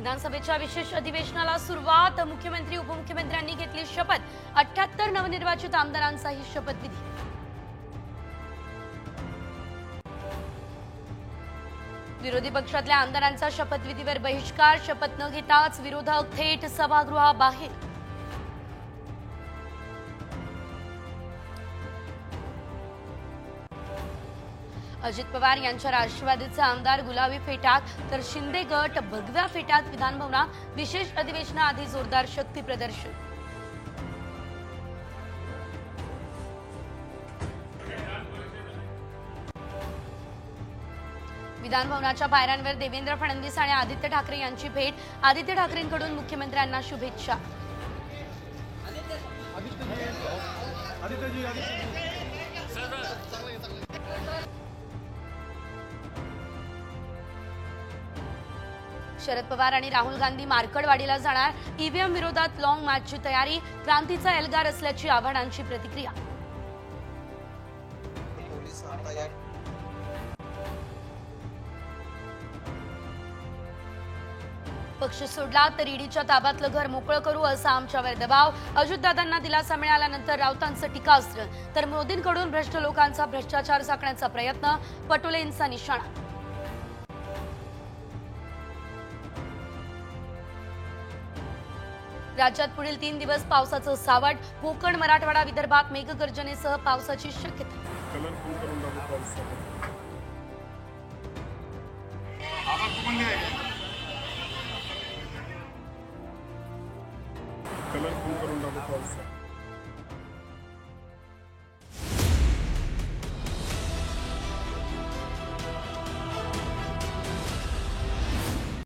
विधानसभेच्या विशेष अधिवेशनाला सुरुवात. मुख्यमंत्री उपमुख्यमंत्र्यांनी घेतली शपथ. 78 नवनिर्वाचित आमदारांचाही शपथविधी. विरोधी पक्षातल्या आमदारांचा शपथविधीवर बहिष्कार. शपथ न घेताच विरोधक थेट सभागृहाबाहेर. अजित पवार यांच्या राष्ट्रवादीचे आमदार गुलाबी फेटात तर शिंदे गट भगव्या फेटात. विधानभवनात विशेष अधिवेशनाआधी जोरदार शक्ती प्रदर्शन. विधानभवनाच्या पायऱ्यांवर देवेंद्र फडणवीस आणि आदित्य ठाकरे यांची भेट. आदित्य ठाकरेंकडून मुख्यमंत्र्यांना शुभेच्छा. शरद पवार आणि राहुल गांधी मार्कडवाडीला जाणार. ईव्हीएम विरोधात लॉंग मार्चची तयारी. क्रांतीचा एल्गार असल्याची आव्हाडांची प्रतिक्रिया. पक्ष सोडला तर ईडीच्या ताब्यातलं घर मोकळं करू असा आमच्यावर दबाव. अजितदादांना दिलासा मिळाल्यानंतर राऊतांचं टीकास्त्र. तर मोदींकडून भ्रष्ट लोकांचा भ्रष्टाचार झाकण्याचा प्रयत्न. पटोलेंचा निशाणा. राज्यात पुढील 3 दिवस पावसाचं सावट. कोकण, मराठवाडा, विदर्भात मेघगर्जनेसह पावसाची शक्यता. कलरफुल करून